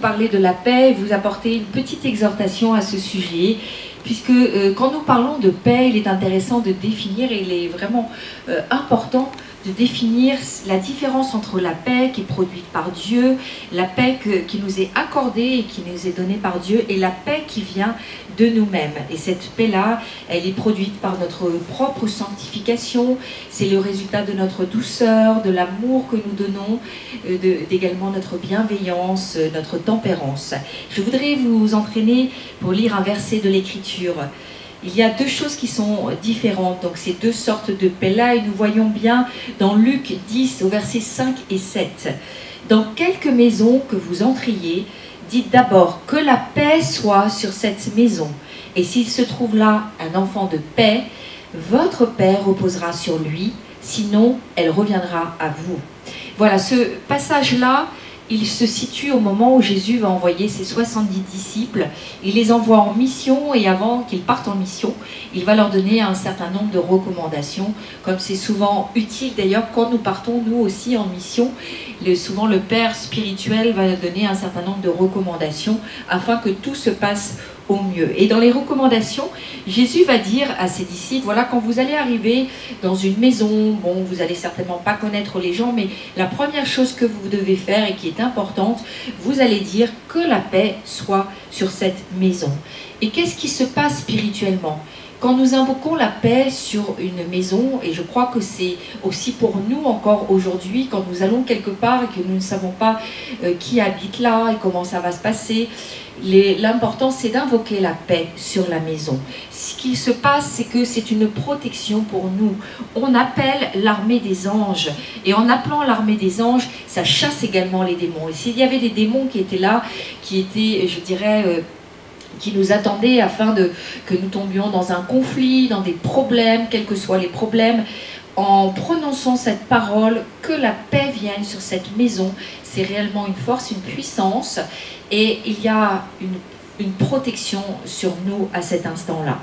parler de la paix et vous apporter une petite exhortation à ce sujet, puisque quand nous parlons de paix, il est intéressant de définir, et il est vraiment important de définir la différence entre la paix qui est produite par Dieu, la paix qui nous est accordée et qui nous est donnée par Dieu, et la paix qui vient de nous-mêmes. Et cette paix-là, elle est produite par notre propre sanctification, c'est le résultat de notre douceur, de l'amour que nous donnons, également notre bienveillance, notre tempérance. Je voudrais vous entraîner pour lire un verset de l'Écriture. Il y a deux choses qui sont différentes, donc ces deux sortes de paix-là, et nous voyons bien dans Luc 10 au verset 5 et 7. Dans quelque maison que vous entriez, dites d'abord que la paix soit sur cette maison, et s'il se trouve là un enfant de paix, votre paix reposera sur lui, sinon elle reviendra à vous. Voilà, ce passage-là, il se situe au moment où Jésus va envoyer ses 70 disciples. Il les envoie en mission, et avant qu'ils partent en mission, il va leur donner un certain nombre de recommandations, comme c'est souvent utile d'ailleurs quand nous partons nous aussi en mission. Souvent le Père spirituel va donner un certain nombre de recommandations afin que tout se passe au mieux. Et dans les recommandations, Jésus va dire à ses disciples, voilà, quand vous allez arriver dans une maison, bon, vous allez certainement pas connaître les gens, mais la première chose que vous devez faire et qui est importante, vous allez dire que la paix soit sur cette maison. Et qu'est-ce qui se passe spirituellement ? Quand nous invoquons la paix sur une maison, et je crois que c'est aussi pour nous encore aujourd'hui, quand nous allons quelque part et que nous ne savons pas qui habite là et comment ça va se passer, l'important c'est d'invoquer la paix sur la maison. Ce qui se passe, c'est que c'est une protection pour nous. On appelle l'armée des anges, et en appelant l'armée des anges, ça chasse également les démons. Et s'il y avait des démons qui étaient là, qui étaient, je dirais, qui nous attendaient afin que nous tombions dans un conflit, dans des problèmes, quels que soient les problèmes, en prononçant cette parole, que la paix vienne sur cette maison, c'est réellement une force, une puissance, et il y a une protection sur nous à cet instant-là.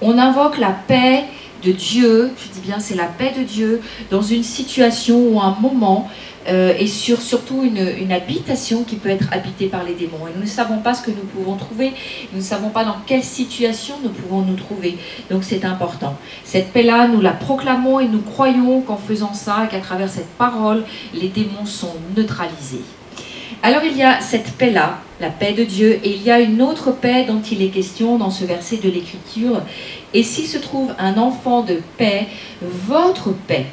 On invoque la paix de Dieu, je dis bien c'est la paix de Dieu, dans une situation ou un moment, et surtout une habitation qui peut être habitée par les démons. Et nous ne savons pas ce que nous pouvons trouver, nous ne savons pas dans quelle situation nous pouvons nous trouver. Donc c'est important. Cette paix-là, nous la proclamons et nous croyons qu'en faisant ça, et qu'à travers cette parole, les démons sont neutralisés. Alors il y a cette paix-là, la paix de Dieu, et il y a une autre paix dont il est question dans ce verset de l'Écriture. Et s'il se trouve un enfant de paix, votre paix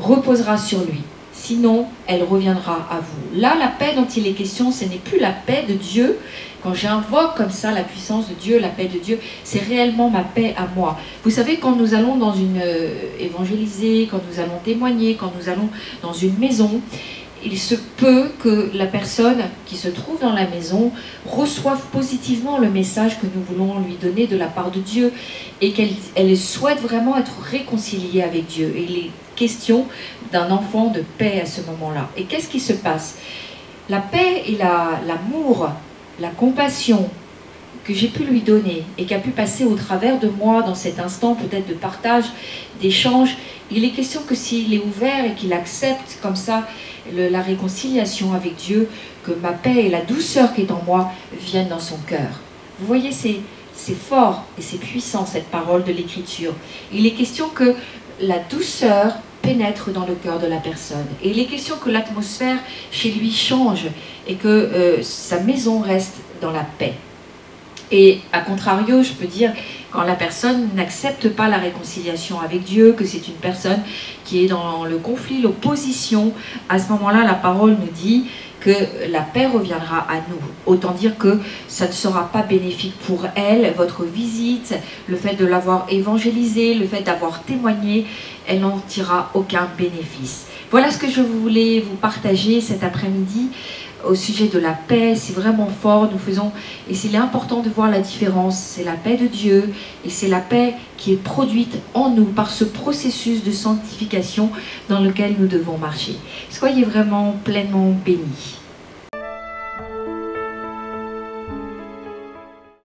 reposera sur lui. Sinon, elle reviendra à vous. Là, la paix dont il est question, ce n'est plus la paix de Dieu. Quand j'invoque comme ça la puissance de Dieu, la paix de Dieu, c'est réellement ma paix à moi. Vous savez, quand nous allons dans une évangéliser, quand nous allons témoigner, quand nous allons dans une maison, il se peut que la personne qui se trouve dans la maison reçoive positivement le message que nous voulons lui donner de la part de Dieu, et qu'elle souhaite vraiment être réconciliée avec Dieu. Et il est question d'un enfant de paix à ce moment-là. Et qu'est-ce qui se passe? La paix et l'amour, la compassion que j'ai pu lui donner et qui a pu passer au travers de moi dans cet instant peut-être de partage, d'échange, il est question que s'il est ouvert et qu'il accepte comme ça la réconciliation avec Dieu, que ma paix et la douceur qui est en moi viennent dans son cœur. Vous voyez, c'est fort et c'est puissant cette parole de l'Écriture. Il est question que la douceur pénètre dans le cœur de la personne. Et il est question que l'atmosphère chez lui change et que sa maison reste dans la paix. Et à contrario, je peux dire, quand la personne n'accepte pas la réconciliation avec Dieu, que c'est une personne qui est dans le conflit, l'opposition, à ce moment-là, la parole nous dit que la paix reviendra à nous. Autant dire que ça ne sera pas bénéfique pour elle, votre visite, le fait de l'avoir évangélisé, le fait d'avoir témoigné, elle n'en tirera aucun bénéfice. Voilà ce que je voulais vous partager cet après-midi au sujet de la paix. C'est vraiment fort, nous faisons, et c'est important de voir la différence, c'est la paix de Dieu, et c'est la paix qui est produite en nous par ce processus de sanctification dans lequel nous devons marcher. Soyez vraiment pleinement bénis.